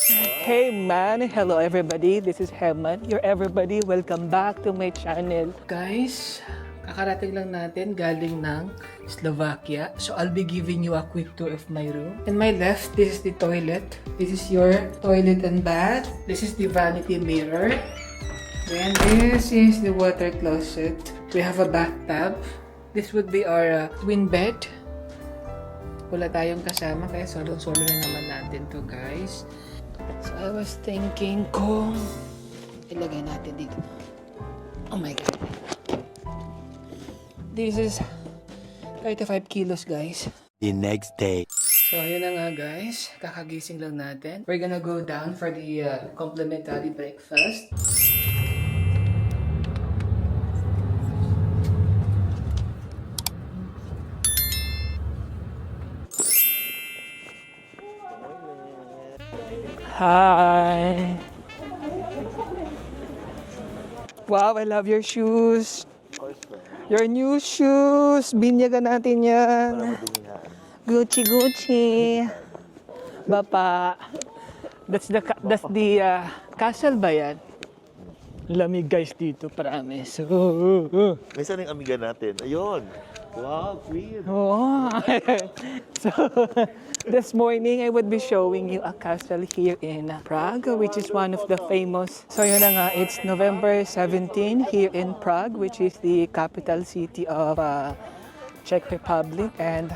Hey man, hello everybody. This is Herman, your everybody. Welcome back to my channel. Guys, kakarating lang natin galing ng Slovakia. So I'll be giving you a quick tour of my room. In my left, this is the toilet. This is your toilet and bath. This is the vanity mirror. Then this is the water closet. We have a bathtub. This would be our twin bed. Wala tayong kasama kaya solo-solo na naman natin to, guys. So I was thinking kung ilagay natin dito. Oh my god. This is 35 kilos, guys. The next day. So yun na nga, guys. Kakagising lang natin. We're gonna go down for the complimentary breakfast. Hi! Wow, I love your shoes. Your new shoes. Binyagan natin yan. Gucci, Gucci. Bapa. That's the castle ba yan? Lamig guys dito, promise. May saan yung amiga natin? Ayun. Wow, queen. Oh. So, this morning I would be showing you a castle here in Prague, which is one of the famous. So yun na nga, it's November 17 here in Prague, which is the capital city of Czech Republic, and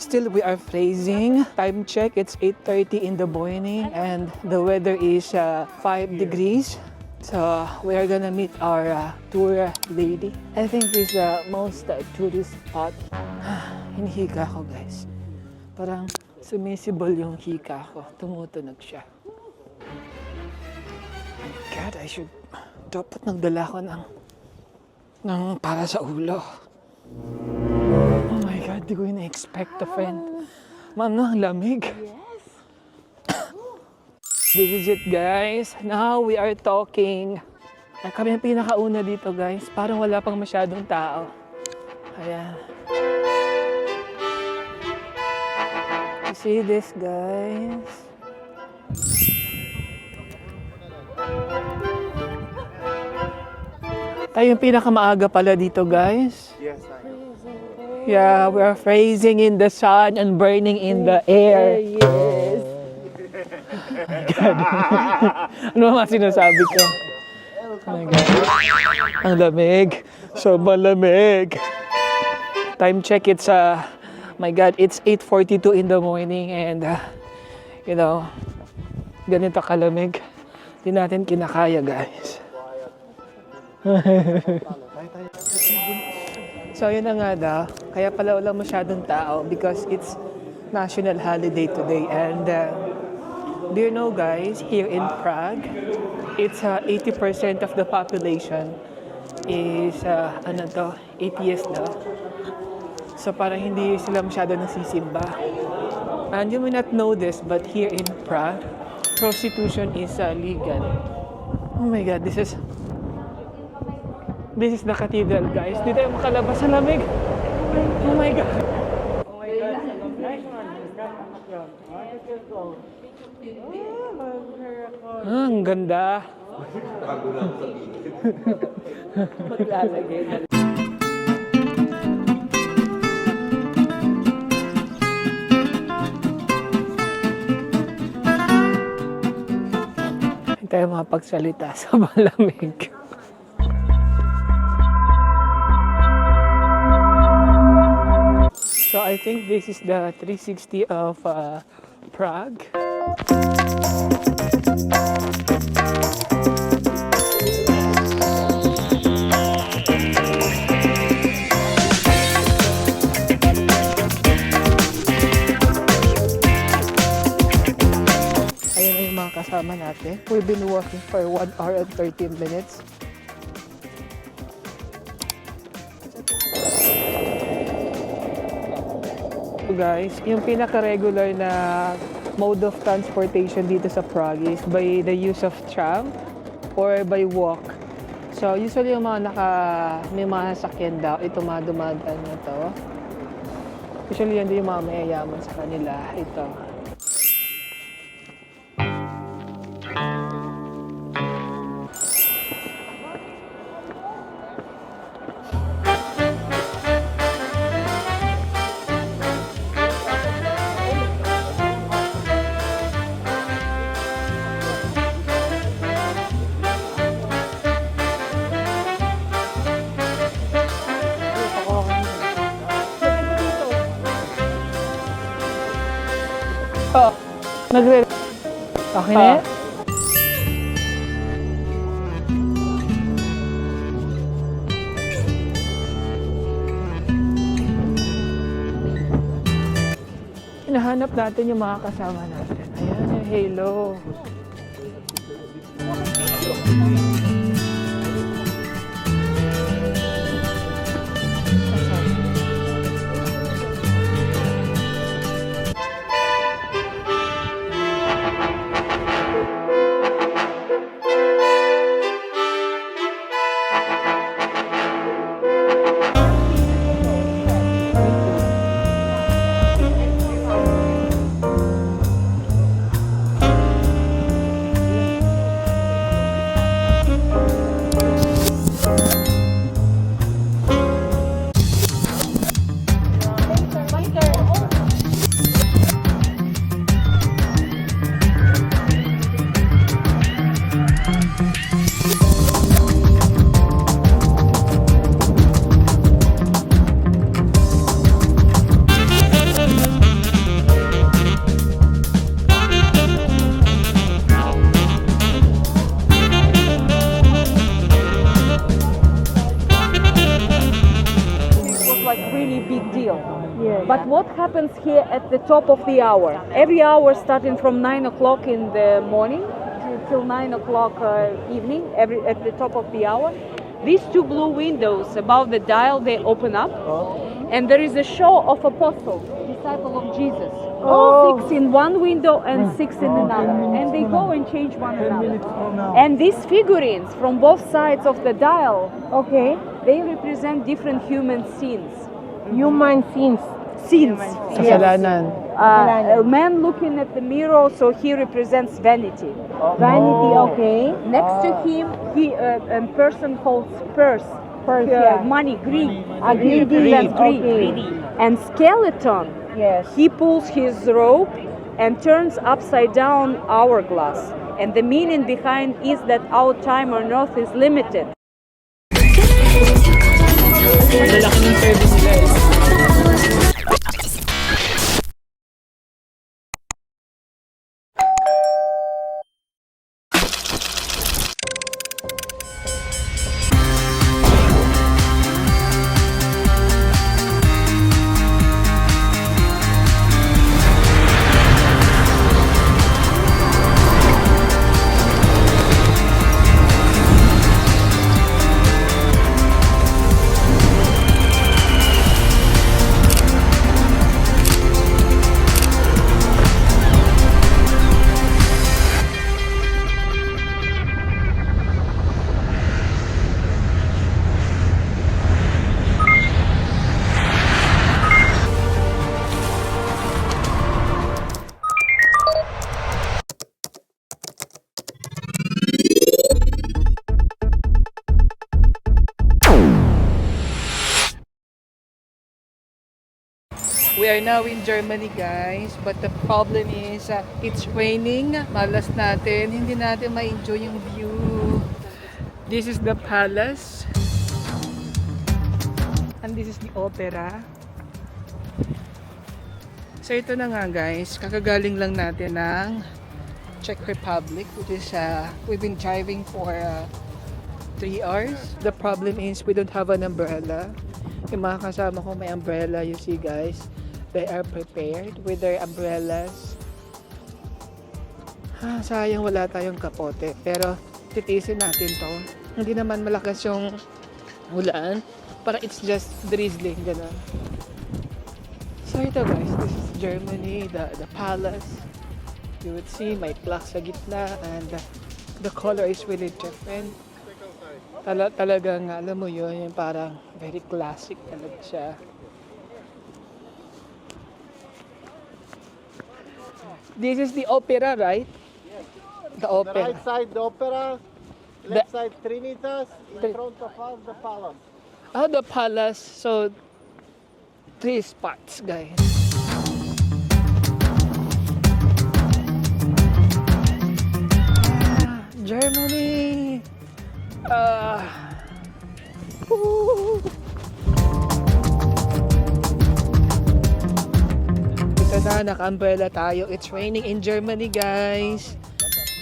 still we are freezing. Time check, it's 8:30 in the morning and the weather is 5 degrees. So we are gonna meet our tour lady. I think this is the most tourist spot. Hinihika ko, guys. Parang sumisibol yung hika ko. Tumutunog siya. My God, dapat nagdala ko ng para sa ulo. Oh my God, di ko ina-expect to friend. Ma'am, ang lamig. This is it, guys. Now we are talking. Ay, kami ang pinakauna dito, guys. Parang wala pang masyadong tao. Ayan. You see this, guys? Tayo yung pinakamaaga pala dito, guys. Yes, Yeah, we are freezing in the sun and burning in the air. Yes. God. Ano mga sinasabi ko? Oh my God. Ang lamig. Sobrang lamig. Time check, it's my God, it's 8:42 in the morning and you know, ganito kalamig. Hindi natin kinakaya, guys. So yun na nga daw. Kaya pala wala masyadong tao because it's national holiday today. And do you know, guys, here in Prague, it's 80% of the population is atheist daw. So parang hindi sila masyado nagsisimba. And you may not know this, but here in Prague, prostitution is legal. Oh my God, this is the cathedral, guys. Di tayo makalabas sa lamig. Oh my God. Oh my God. Ang ganda. Maglalagay na. Hindi tayo makapagsalita sa malamig. So I think this is the 360 of Prague. Ayan na yung mga kasama natin. We've been walking for 1 hour and 13 minutes. Guys, yung pinaka-regular na mode of transportation dito sa Prague is by the use of tram or by walk. So, usually yung mga may mga sasakyan daw, ito mga dumadaan na to. Usually yan din yung mga mayayaman sa kanila. Ito. Nagre... Okay na yan? Hinahanap natin yung mga kasama natin. Ayan, yung halo. Was like really big deal. Yes. But what happens here at the top of the hour? Every hour starting from 9 o'clock in the morning till 9 o'clock evening, at the top of the hour, these two blue windows above the dial, they open up. And there is a show of apostles, disciple of Jesus. Oh. 6 in one window and 6 in another. And they go and change one another. And these figurines from both sides of the dial, Okay. they represent different human sins. Human scenes. Sins. Kasalanan. A man looking at the mirror, so he represents vanity. Vanity, okay. Next to him, a person holds purse, Purse, yeah. money, greed. Greedy, Represents greed. okay. And skeleton, Yes. he pulls his rope and turns upside down hourglass. And the meaning behind is that our time on earth is limited. Lalaki ng service nila eh. We are now in Germany, guys. But the problem is, it's raining. Malas natin. Hindi natin ma-enjoy yung view. This is the palace. And this is the opera. So ito na nga, guys. Kakagaling lang natin ng Czech Republic, which is, we've been driving for 3 hours. The problem is, we don't have an umbrella. Yung mga kasama ko may umbrella, you see, guys. They are prepared with their umbrellas. Sayang wala tayong kapote. Pero titiisin natin to. Hindi naman malakas yung ulan. Parang it's just drizzling, gano'n. So ito, guys, this is Germany, the palace. You would see may clock sa gitna and the color is really different. Talagang, alam mo yun, yung parang very classic talaga siya. This is the opera, right? Yes. The The opera. right side, the opera. Left side, Trinitas. In front of us, the palace. Oh, the palace. So, 3 spots, guys. Germany! Ito Kaya naka-umbrella tayo. It's raining in Germany, guys.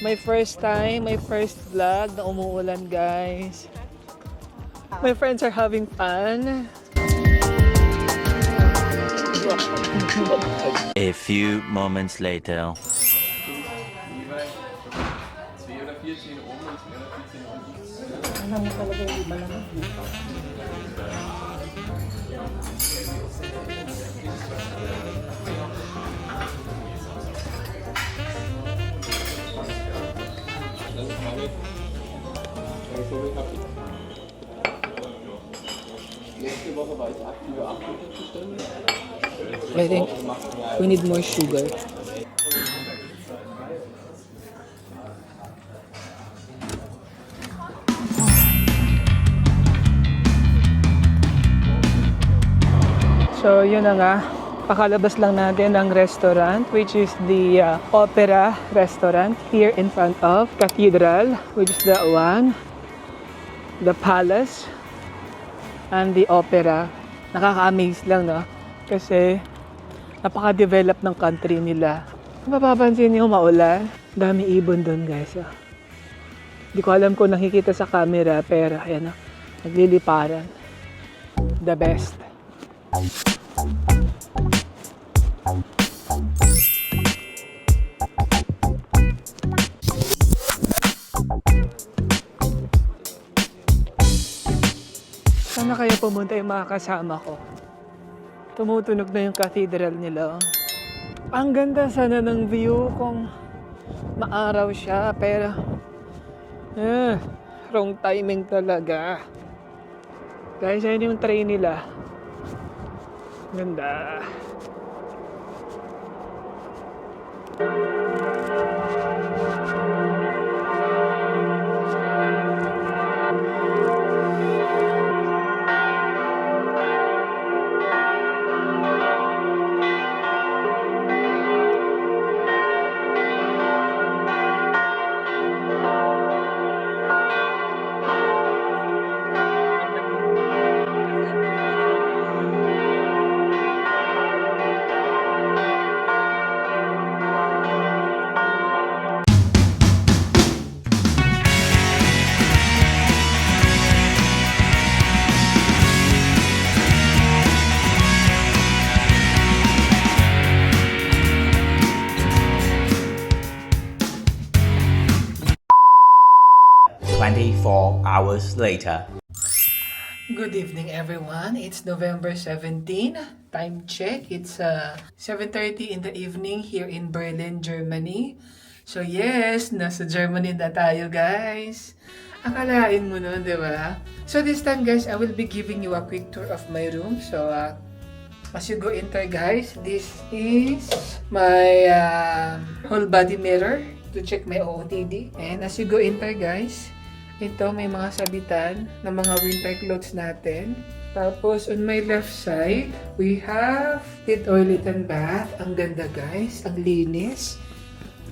My first time, my first vlog na umuulan, guys. My friends are having fun. A few moments later. I think we need more sugar. So yun na nga, pakalabas lang natin ng restaurant, which is the Opera restaurant here in front of Cathedral, which is the one, the Palace, and the Opera. Nakaka-amaze lang, no? Kasi napaka-develop ng country nila. Mapapansin niyo maulan, dami ibon doon, guys. Hindi ko alam kung nakikita sa camera, pero ayan, nagliliparan. The best. Sana kaya pumunta yung mga kasama ko. Tumutunog na yung cathedral nila. Ang ganda sana ng view kung maaraw siya, pero wrong timing talaga. Guys, ayun yung train nila. Ganda. Hours later. Good evening, everyone. It's November 17. Time check. It's 7:30 in the evening here in Berlin, Germany. So yes, nasa Germany na tayo, guys. Akalain mo nun, di ba? So this time, guys, I will be giving you a quick tour of my room. So as you go enter, guys, this is my whole body mirror to check my OOTD. And as you go enter, guys, ito may mga sabitan ng mga winter clothes natin. Tapos on my left side, we have the toilet and bath. Ang ganda, guys. Ang linis.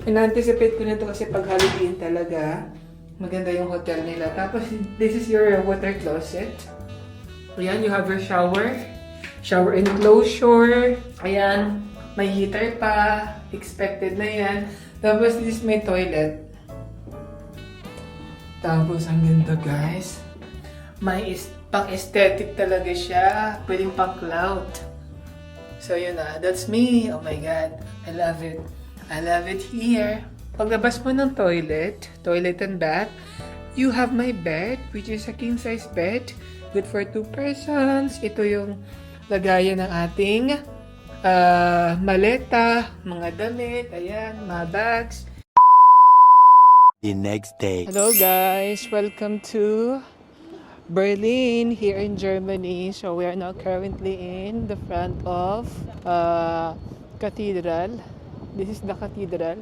In-anticipate ko nito kasi pag Halloween talaga, maganda yung hotel nila. Tapos this is your water closet. Ayan, you have your shower. Shower enclosure. Ayan, may heater pa. Expected na yan. Tapos this is my toilet. Tapos, ang ganda, guys. May pang-aesthetic talaga siya. Pwedeng pang-cloud. So, yun na. That's me. Oh my God. I love it. I love it here. Paglabas mo ng toilet and bath, you have my bed, which is a king-size bed. Good for 2 persons. Ito yung lagayan ng ating maleta, mga damit, ayan, mga bags. The next day. Hello guys, welcome to Berlin here in Germany. So we are now currently in the front of Cathedral. This is the Cathedral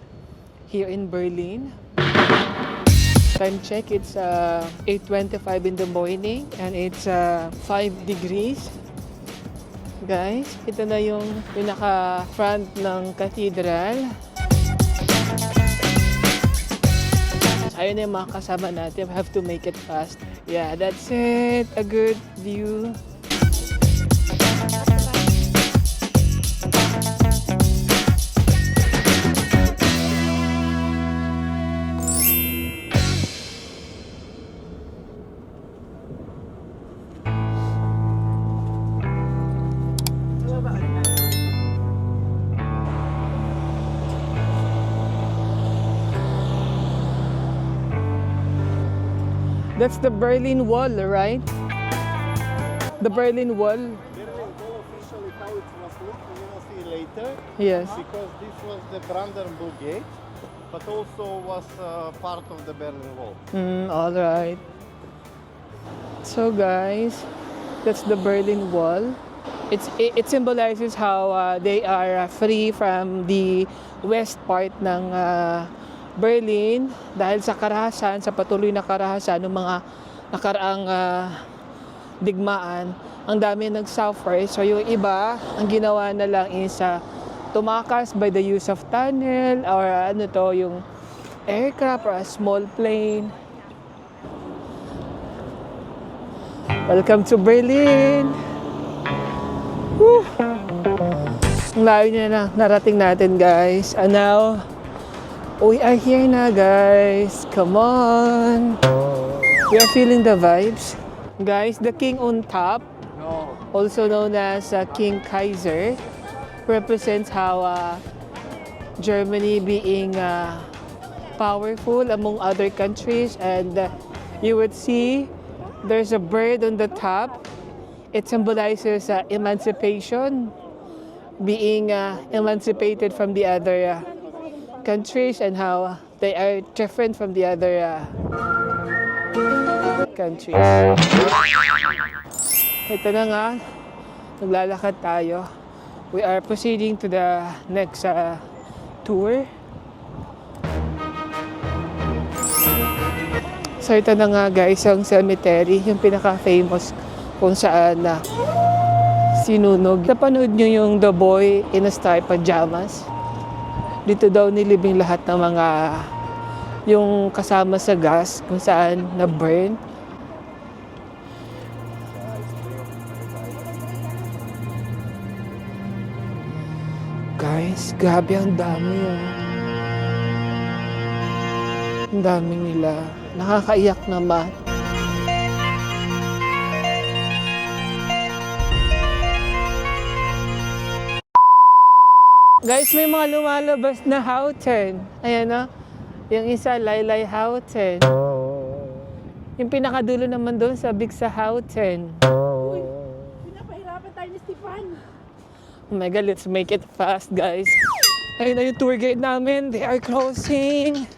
here in Berlin. Time check, it's 8:25 in the morning and it's 5 degrees. Guys, ito na yung pinaka-front ng Cathedral. Ayun na yung mga kasama natin. We have to make it fast. Yeah, that's it. A good view. That's the Berlin Wall, right? The Berlin Wall. Berlin Wall officially how it was looked, we will see later. Yes. Because this was the Brandenburg Gate, but also was part of the Berlin Wall. All right. So guys, that's the Berlin Wall. It symbolizes how they are free from the west part ng Berlin dahil sa karahasan, sa patuloy na karahasan ng mga nakaraang digmaan. Ang dami nag-suffer. So yung iba, ang ginawa na lang is tumakas by the use of tunnel or yung aircraft or a small plane. Welcome to Berlin! Woo! Ang layo niya na narating natin, guys. And now, we are here na, guys. Come on! We are feeling the vibes. Guys, the king on top, also known as King Kaiser, represents how Germany being powerful among other countries. And you would see there's a bird on the top. It symbolizes emancipation, being emancipated from the other countries and how they are different from the other countries. Ito na nga, naglalakad tayo. We are proceeding to the next tour. So ito na nga guys, ang cemetery, yung pinaka-famous kung saan sinunog. Napanood nyo yung The Boy in a Striped Pajamas? Dito daw nilibing lahat ng mga yung kasama sa gas kung saan na-burn. Guys, grabe ang dami Ang dami nila. Nakakaiyak naman. Guys, may mga lumalabas na Houten. Ayan o. Yung isa, Laylay Houten. Yung pinakadulo naman doon, sabik sa Houten. Pinapahirapan tayo ni Stefan. Oh my God, let's make it fast, guys. Ayun na yung tour guide namin. They are closing.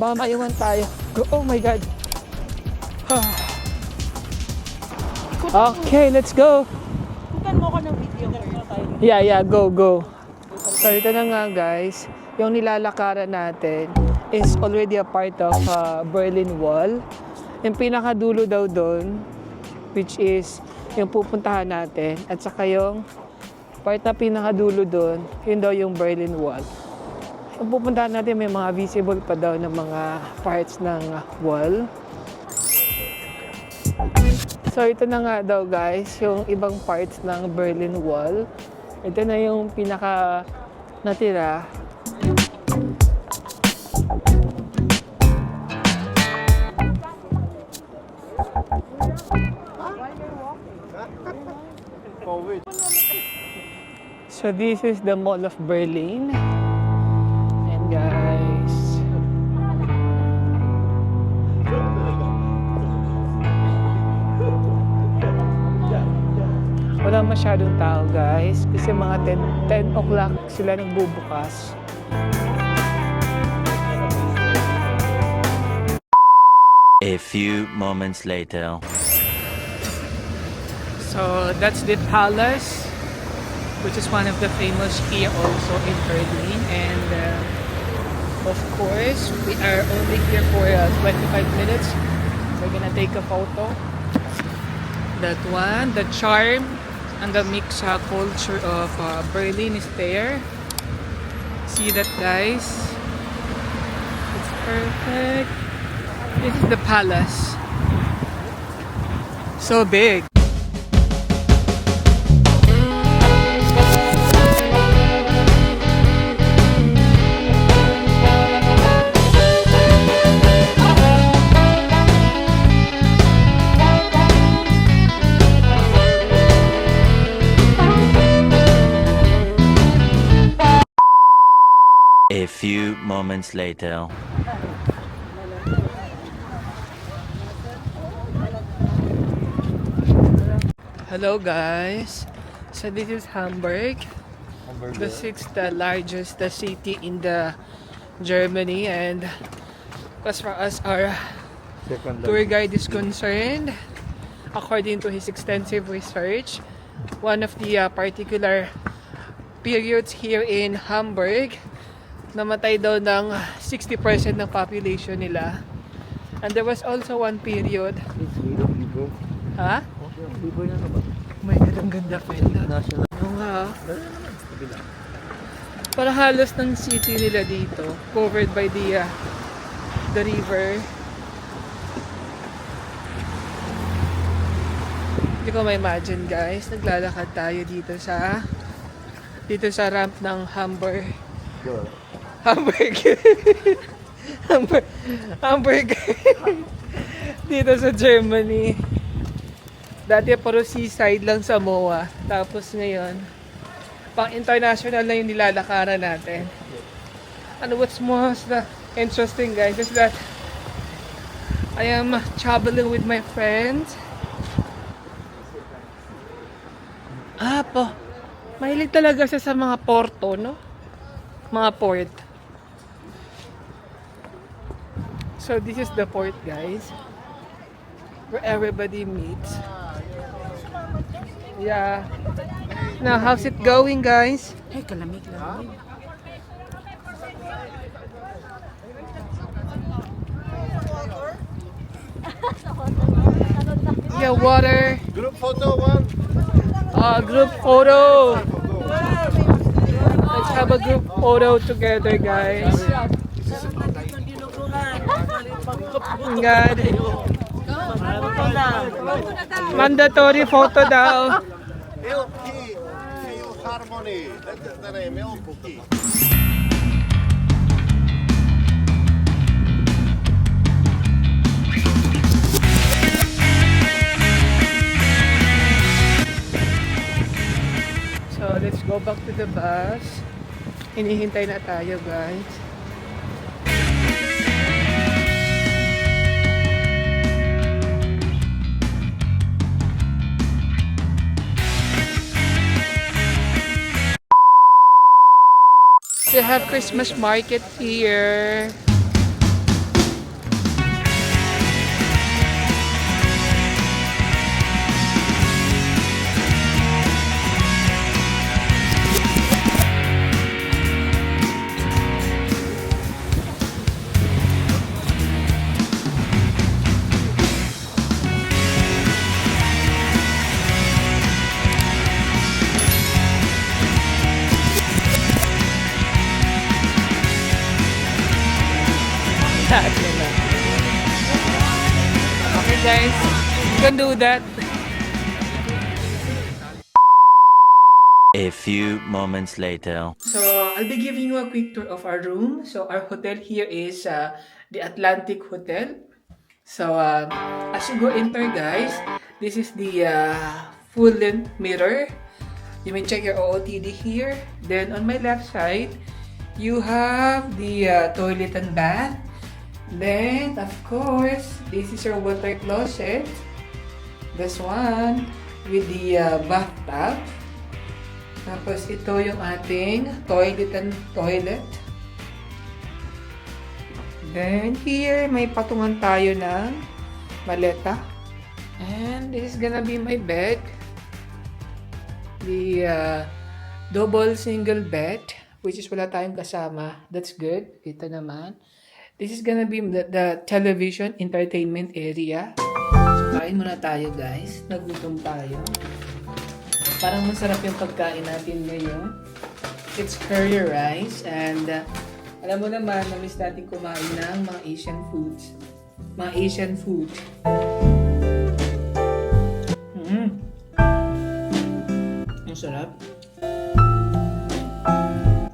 Baka maiwan tayo. Oh my God. Okay, let's go. Tukan mo ko ng video. Yeah, go. So ito na nga guys, yung nilalakaran natin is already a part of Berlin Wall. Yung pinakadulo daw doon, which is yung pupuntahan natin, at saka yung part na pinakadulo doon, yun daw yung Berlin Wall. Yung pupuntahan natin, may mga visible pa daw ng mga parts ng wall. So ito na nga daw guys, yung ibang parts ng Berlin Wall. Ito na yung pinaka natira. So this is the Mall of Berlin. And guys, wala masyadong tao guys kasi mga 10 o'clock sila nagbubukas. A few moments later. So that's the palace, which is one of the famous here also in Berlin. And of course, we are only here for 25 minutes. We're gonna take a photo. That one, the charm and the mixed culture of Berlin is there. See that guys? It's perfect. This is the palace. So big. A few moments later. Hello guys. So this is Hamburg, the sixth largest city in the Germany, and as far as our tour guide is concerned, according to his extensive research, one of the particular periods here in Hamburg, namatay daw ng 60% ng population nila. And there was also one period. Ha? Oh my God, ang ganda pala. Oo nga. Para halos ng city nila dito, covered by the river. Hindi ko ma-imagine guys, naglalakad tayo dito sa ramp ng Hamburg. Hamburg. Dito sa Germany. Dati puro seaside lang sa MOA. Tapos ngayon, pang international na yung nilalakaran natin. And what's most interesting guys is that I am traveling with my friends. Mahilig talaga siya sa mga porto, no? Mga port. So this is the port guys, where everybody meets. Yeah. Now how's it going guys? Ay, kalamig. Yeah, water. Group photo one. Group photo. Let's have a group photo together guys. God. Mandatory photo daw. LP Philharmony. That is the name, LP. So let's go back to the bus. Hinihintay na tayo guys. They have Christmas market here. Okay guys, you can do that. A few moments later. So I'll be giving you a quick tour of our room. So our hotel here is the Atlantic Hotel. So as you go enter guys, this is the full length mirror. You may check your OOTD here. Then on my left side, you have the toilet and bath. Then, of course, this is your water closet. This one with the bathtub. Tapos ito yung ating toilet and toilet. Then here, may patungan tayo ng maleta. And this is gonna be my bed. The double single bed, which is wala tayong kasama. That's good. Ito naman. This is gonna be the television entertainment area. So, kain muna tayo guys. Nagutom tayo. Parang masarap yung pagkain natin ngayon. It's curry rice and alam mo naman, na-miss natin kumain ng mga Asian foods. Mga Asian food. Ang sarap.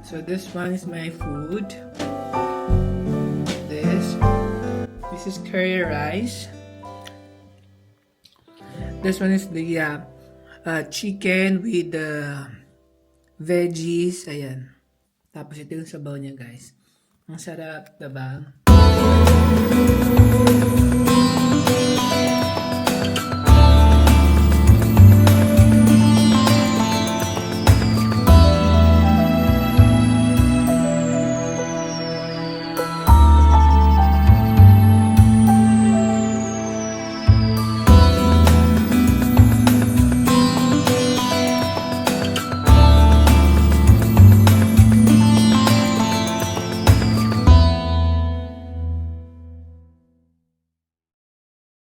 So this one is my food. This is curry rice. This one is the chicken with veggies. Ayan. Tapos ito yung sabaw niya guys. Ang sarap, diba?